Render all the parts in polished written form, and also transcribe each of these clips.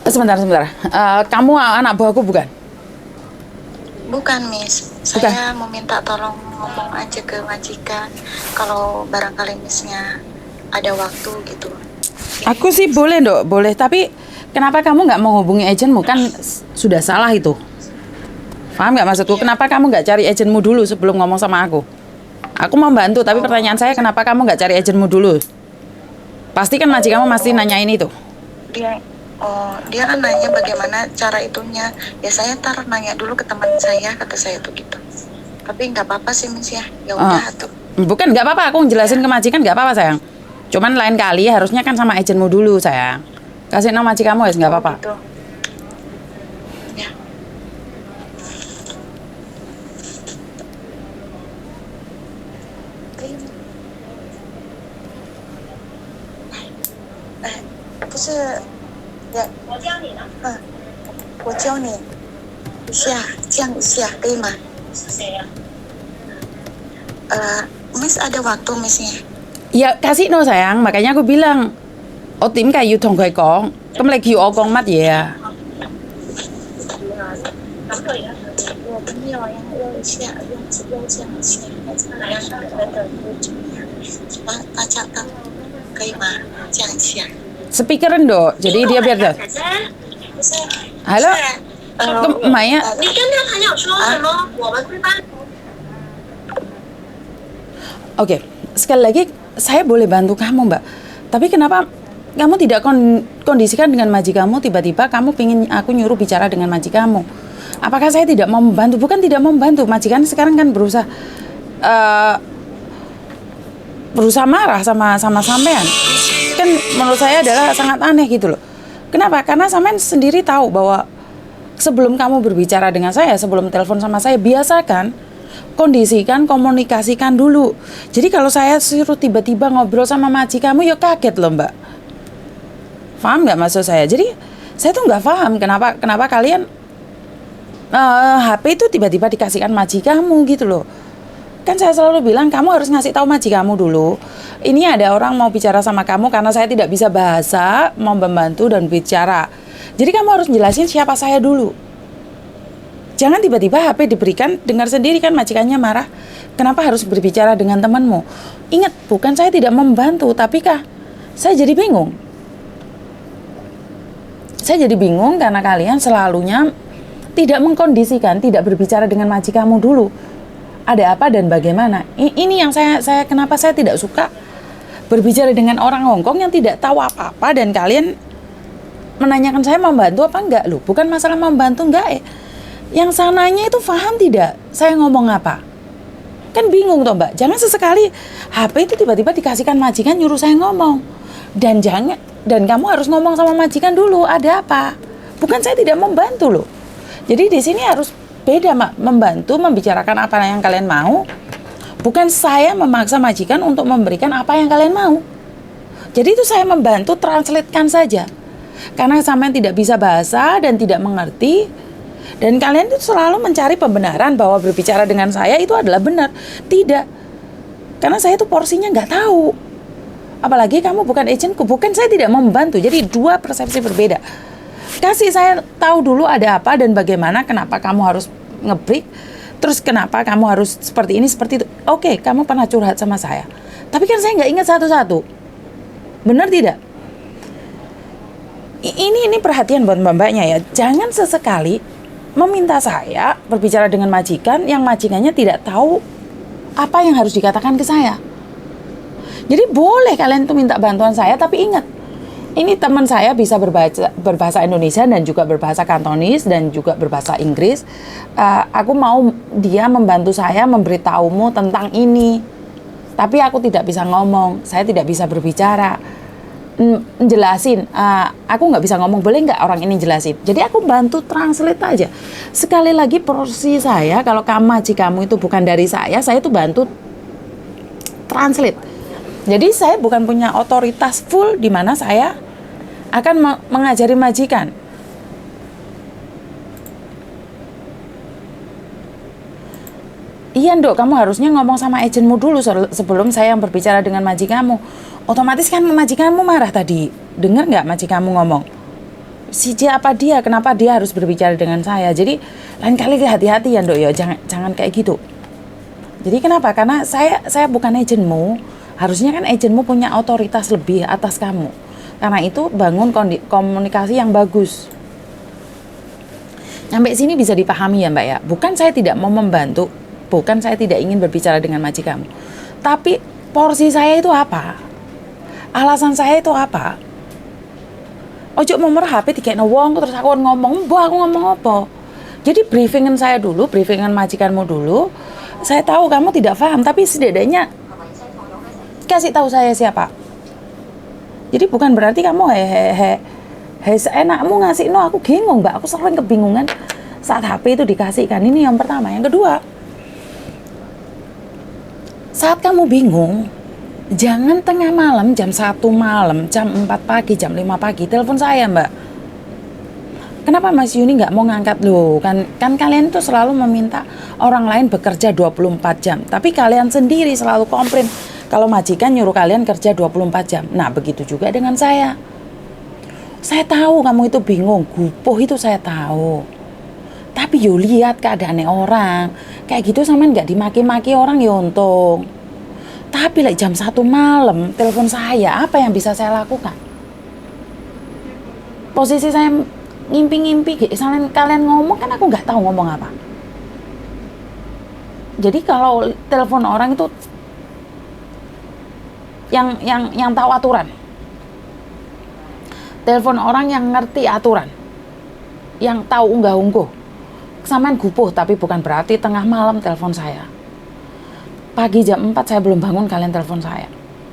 Sebentar, sebentar. Kamu anak buahku bukan? Bukan, Miss. Bukan. Saya mau minta tolong ngomong aja ke majikan kalau barangkali Missnya ada waktu gitu. Aku sih boleh, Dok, boleh. Tapi kenapa kamu nggak mau hubungi agenmu? Kan sudah salah itu. Paham nggak maksudku? Kenapa kamu nggak cari agenmu dulu sebelum ngomong sama aku? Aku mau bantu, tapi pertanyaan saya kenapa kamu nggak cari agenmu dulu? Pasti kan majikanmu masih nanyain itu. Dia kan nanya bagaimana cara itunya. Ya saya ntar nanya dulu ke teman saya, kata saya tuh gitu. Tapi nggak apa-apa sih, Miss ya. Ya udah tuh. Bukan, nggak apa-apa. Aku ngejelasin ke majikan nggak apa-apa, sayang. Cuman lain kali harusnya kan sama agenmu dulu, sayang. Kasih nama majikanmu ya, nggak apa-apa. Gitu. Ya. Aku ya. 我教你一下，这样一下可以吗？是谁呀？Miss ada waktu Missnya? Ya kasih no sayang, makanya aku bilang. Ô tím cài yêu thong khai con,咁你叫我講乜嘢啊？我朋友要用一下，用这样写，大家都可以吗？这样写。Speakeran do, jadi dia biar dah. Halo, Maya. 你跟他朋友说什么？我们会帮。Oke, sekali lagi saya boleh bantu kamu, Mbak. Tapi kenapa kamu tidak kondisikan dengan majikanmu, tiba-tiba kamu pingin aku nyuruh bicara dengan majikanmu? Apakah saya tidak mau membantu? Bukan tidak mau membantu, majikan sekarang kan berusaha marah sama sampean. Kan menurut saya adalah sangat aneh gitu loh. Kenapa? Karena sampean sendiri tahu bahwa sebelum kamu berbicara dengan saya, sebelum telepon sama saya, biasakan, kondisikan, komunikasikan dulu. Jadi kalau saya suruh tiba-tiba ngobrol sama majikanmu, ya kaget loh, Mbak. Paham nggak maksud saya? Jadi saya tuh nggak paham kenapa kalian HP itu tiba-tiba dikasihkan majikanmu gitu loh. Kan saya selalu bilang kamu harus ngasih tahu majikanmu dulu. Ini ada orang mau bicara sama kamu karena saya tidak bisa bahasa, mau membantu dan bicara. Jadi kamu harus jelasin siapa saya dulu. Jangan tiba-tiba HP diberikan, dengar sendiri kan majikannya marah. Kenapa harus berbicara dengan temanmu? Ingat, bukan saya tidak membantu, tapi kah saya jadi bingung. Saya jadi bingung karena kalian selalunya tidak mengkondisikan, tidak berbicara dengan majikanmu dulu. Ada apa dan bagaimana? Ini yang saya kenapa saya tidak suka berbicara dengan orang Hongkong yang tidak tahu apa-apa dan kalian menanyakan saya membantu apa enggak loh. Bukan masalah membantu enggak Yang sananya itu paham tidak saya ngomong apa? Kan bingung toh, Mbak. Jangan sesekali HP itu tiba-tiba dikasihkan majikan nyuruh saya ngomong. Dan kamu harus ngomong sama majikan dulu, ada apa? Bukan saya tidak membantu loh. Jadi di sini harus beda, Mak. Membantu, membicarakan apa yang kalian mau. Bukan saya memaksa majikan untuk memberikan apa yang kalian mau. Jadi itu saya membantu translatekan saja. Karena sampean tidak bisa bahasa dan tidak mengerti. Dan kalian itu selalu mencari pembenaran bahwa berbicara dengan saya itu adalah benar. Tidak. Karena saya itu porsinya nggak tahu. Apalagi kamu bukan agentku, bukan saya tidak mau membantu. Jadi dua persepsi berbeda. Kasih saya tahu dulu ada apa dan bagaimana, kenapa kamu harus nge-break, terus kenapa kamu harus seperti ini, seperti itu. Oke, kamu pernah curhat sama saya. Tapi kan saya nggak ingat satu-satu. Benar tidak? Ini perhatian buat mbak-mbaknya ya. Jangan sesekali meminta saya berbicara dengan majikan yang majikannya tidak tahu apa yang harus dikatakan ke saya. Jadi boleh kalian tuh minta bantuan saya, tapi ingat, ini teman saya bisa berbahasa Indonesia dan juga berbahasa Kantonis dan juga berbahasa Inggris. Aku mau dia membantu saya memberitahumu tentang ini. Tapi aku tidak bisa ngomong, saya tidak bisa berbicara. Jelasin, aku nggak bisa ngomong, boleh nggak orang ini jelasin? Jadi aku bantu translate aja. Sekali lagi porsi saya, kalau majikanmu itu bukan dari saya tuh bantu translate. Jadi saya bukan punya otoritas full di mana saya akan mengajari majikan. Iya, Dok, kamu harusnya ngomong sama agenmu dulu sebelum saya yang berbicara dengan majikanmu. Otomatis kan majikanmu marah tadi. Dengar nggak majikanmu ngomong? Siapa dia, kenapa dia harus berbicara dengan saya. Jadi lain kali hati-hati ya Dok ya, jangan kayak gitu. Jadi kenapa? Karena saya bukan agenmu. Harusnya kan agenmu punya otoritas lebih atas kamu. Karena itu bangun komunikasi yang bagus. Sampai sini bisa dipahami ya Mbak ya. Bukan saya tidak mau membantu, bukan saya tidak ingin berbicara dengan majikanmu. Tapi porsi saya itu apa? Alasan saya itu apa? Ojo nomor HP dikekno wong terus aku ngomong, "Mbah, aku ngomong apa?" Jadi briefingan saya dulu, briefingan majikanmu dulu. Saya tahu kamu tidak paham, tapi setidaknya kasih tahu saya siapa. Jadi bukan berarti kamu seenakmu ngasih no, aku bingung Mbak, aku sering kebingungan saat HP itu dikasihkan. Ini yang pertama. Yang kedua, saat kamu bingung, jangan tengah malam, jam 1 malam, jam 4 pagi, jam 5 pagi, telepon saya Mbak. Kenapa Mas Yuni nggak mau ngangkat loh? Kan kalian tuh selalu meminta orang lain bekerja 24 jam. Tapi kalian sendiri selalu komplain kalau majikan nyuruh kalian kerja 24 jam. Nah begitu juga dengan saya. Saya tahu kamu itu bingung, gupuh itu saya tahu. Tapi yo lihat keadaannya orang. Kayak gitu sampean nggak dimaki-maki orang ya untung. Tapi jam 1 malam telepon saya, apa yang bisa saya lakukan? Posisi saya ngimpi-ngimpi, kalian ngomong kan aku nggak tahu ngomong apa. Jadi kalau telepon orang itu yang tahu aturan. Telepon orang yang ngerti aturan. Yang tahu unggah-ungguh. Sampean gupuh tapi bukan berarti tengah malam telepon saya. Pagi jam 4 saya belum bangun, kalian telepon saya.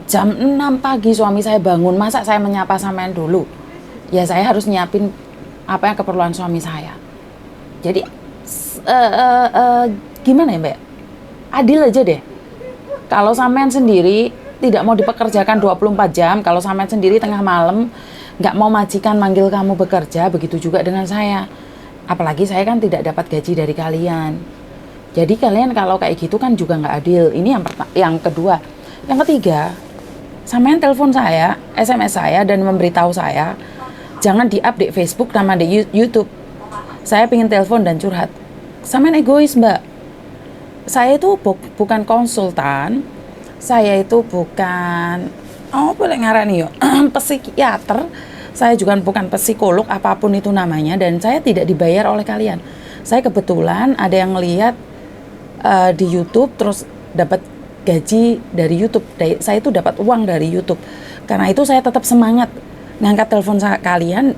Jam 6 pagi suami saya bangun, masa saya menyapa sampean dulu? Ya saya harus nyiapin apa yang keperluan suami saya. Jadi gimana ya Mbak? Adil aja deh. Kalau sampean sendiri tidak mau dipekerjakan 24 jam, kalau sampean sendiri tengah malam nggak mau majikan manggil kamu bekerja, begitu juga dengan saya. Apalagi saya kan tidak dapat gaji dari kalian. Jadi kalian kalau kayak gitu kan juga nggak adil. Ini yang kedua. Yang ketiga, sampean telepon saya, SMS saya dan memberitahu saya jangan di-update Facebook sama di YouTube. Saya pengen telepon dan curhat. Sampean egois Mbak. Saya itu bukan konsultan. Saya itu bukan boleh ngarani yo psikiater. Saya juga bukan psikolog apapun itu namanya dan saya tidak dibayar oleh kalian. Saya kebetulan ada yang ngelihat di YouTube terus dapat gaji dari YouTube. Saya itu dapat uang dari YouTube. Karena itu saya tetap semangat ngangkat telepon kalian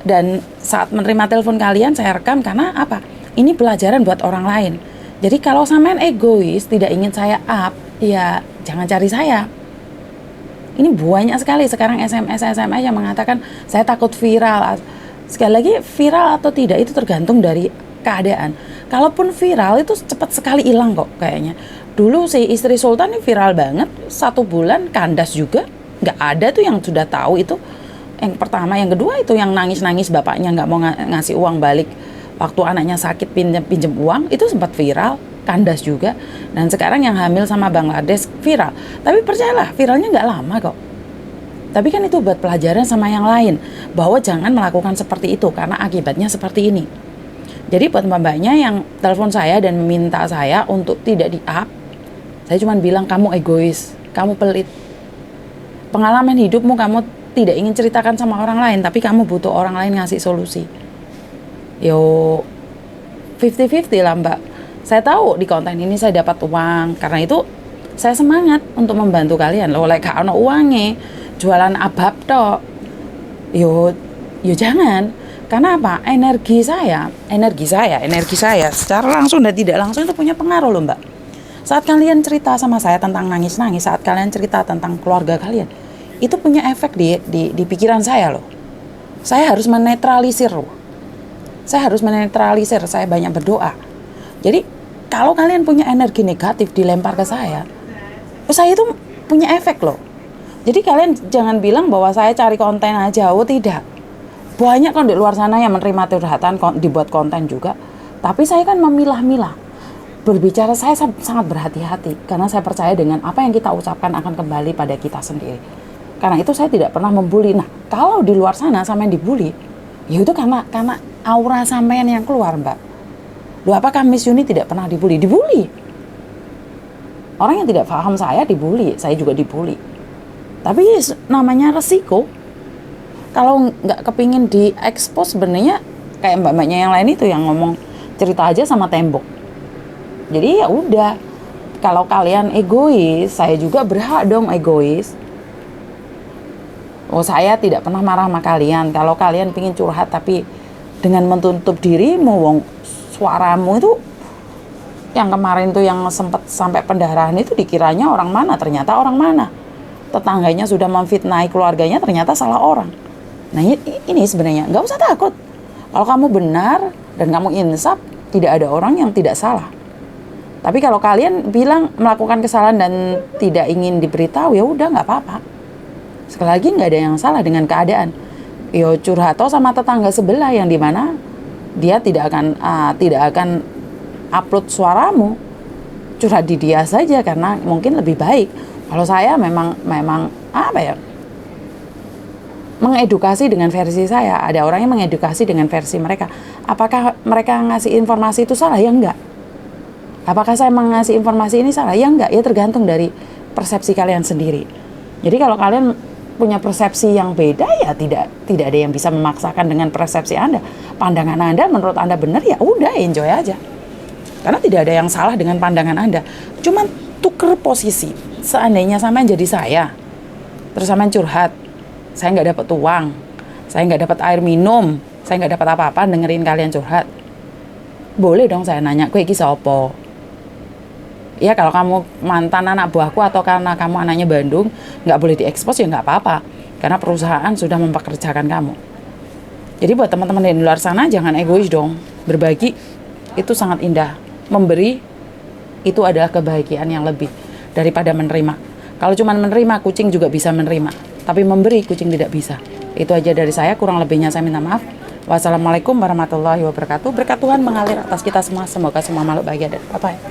dan saat menerima telepon kalian saya rekam karena apa? Ini pelajaran buat orang lain. Jadi kalau sampean egois tidak ingin saya up, ya jangan cari saya. Ini banyak sekali sekarang SMS yang mengatakan saya takut viral. Sekali lagi viral atau tidak itu tergantung dari keadaan. Kalaupun viral itu cepat sekali hilang kok kayaknya. Dulu si istri Sultan ini viral banget, 1 bulan kandas juga. Nggak ada tuh yang sudah tahu itu. Yang pertama, yang kedua itu yang nangis-nangis bapaknya nggak mau ngasih uang balik. Waktu anaknya sakit pinjem uang itu sempat viral, kandas juga. Dan sekarang yang hamil sama Bangladesh viral. Tapi percayalah viralnya nggak lama kok. Tapi kan itu buat pelajaran sama yang lain bahwa jangan melakukan seperti itu karena akibatnya seperti ini. Jadi buat mbak-mbaknya yang telepon saya dan meminta saya untuk tidak di-up, saya cuma bilang kamu egois, kamu pelit. Pengalaman hidupmu kamu tidak ingin ceritakan sama orang lain, tapi kamu butuh orang lain ngasih solusi. Yo 50-50 lah mbak. Saya tahu di konten ini saya dapat uang, karena itu saya semangat untuk membantu kalian. Loh, gak ono uangnya, jualan abab tok. Yo jangan. Karena apa? Energi saya secara langsung dan tidak langsung itu punya pengaruh loh mbak. Saat kalian cerita sama saya tentang nangis-nangis, saat kalian cerita tentang keluarga kalian, itu punya efek di pikiran saya loh. Saya harus menetralisir loh. Saya banyak berdoa. Jadi kalau kalian punya energi negatif dilempar ke saya itu punya efek loh. Jadi kalian jangan bilang bahwa saya cari konten aja, tidak. Banyak kan di luar sana yang menerima curhatan, dibuat konten juga. Tapi saya kan memilah-milah. Berbicara saya sangat berhati-hati. Karena saya percaya dengan apa yang kita ucapkan akan kembali pada kita sendiri. Karena itu saya tidak pernah membuli. Nah, kalau di luar sana sampean dibully, ya itu karena aura sampean yang keluar, Mbak. Loh, apakah Miss Yuni tidak pernah dibully? Dibully. Orang yang tidak paham saya dibully, saya juga dibully. Tapi namanya resiko. Kalau nggak kepingin diekspos, sebenarnya kayak mbak-mbaknya yang lain itu yang ngomong cerita aja sama tembok. Jadi ya udah, kalau kalian egois, saya juga berhak dong egois. Oh, saya tidak pernah marah sama kalian. Kalau kalian pingin curhat tapi dengan menutup dirimu, wong suaramu itu yang kemarin tuh yang sempat sampai pendarahan itu dikiranya orang mana, ternyata orang mana. Tetangganya sudah memfitnai keluarganya, ternyata salah orang. Nah ini sebenarnya nggak usah takut. Kalau kamu benar dan kamu insaf, tidak ada orang yang tidak salah. Tapi kalau kalian bilang melakukan kesalahan dan tidak ingin diberitahu, ya udah nggak apa-apa. Sekali lagi nggak ada yang salah dengan keadaan. Yo curhat atau sama tetangga sebelah yang dimana dia tidak akan upload suaramu, curhat di dia saja karena mungkin lebih baik. Kalau saya memang apa ya, mengedukasi dengan versi saya. Ada orang yang mengedukasi dengan versi mereka. Apakah mereka ngasih informasi itu salah? Ya enggak. Apakah saya mengasih informasi ini salah? Ya enggak. Ya tergantung dari persepsi kalian sendiri. Jadi kalau kalian punya persepsi yang beda, ya tidak ada yang bisa memaksakan dengan persepsi Anda. Pandangan Anda menurut Anda benar, ya udah enjoy aja. Karena tidak ada yang salah dengan pandangan Anda. Cuman tuker posisi. Seandainya sampean jadi saya, terus sampean curhat, saya nggak dapat uang, saya nggak dapat air minum, saya nggak dapat apa-apa dengerin kalian curhat. Boleh dong saya nanya, kowe iki sapa? Ya kalau kamu mantan anak buahku atau karena kamu anaknya Bandung, nggak boleh diekspos ya nggak apa-apa. Karena perusahaan sudah mempekerjakan kamu. Jadi buat teman-teman di luar sana, jangan egois dong. Berbagi itu sangat indah. Memberi itu adalah kebahagiaan yang lebih daripada menerima. Kalau cuma menerima, kucing juga bisa menerima. Tapi memberi, kucing tidak bisa. Itu aja dari saya, kurang lebihnya saya minta maaf. Wassalamualaikum warahmatullahi wabarakatuh. Berkat Tuhan mengalir atas kita semua. Semoga semua makhluk bahagia dan bye-bye.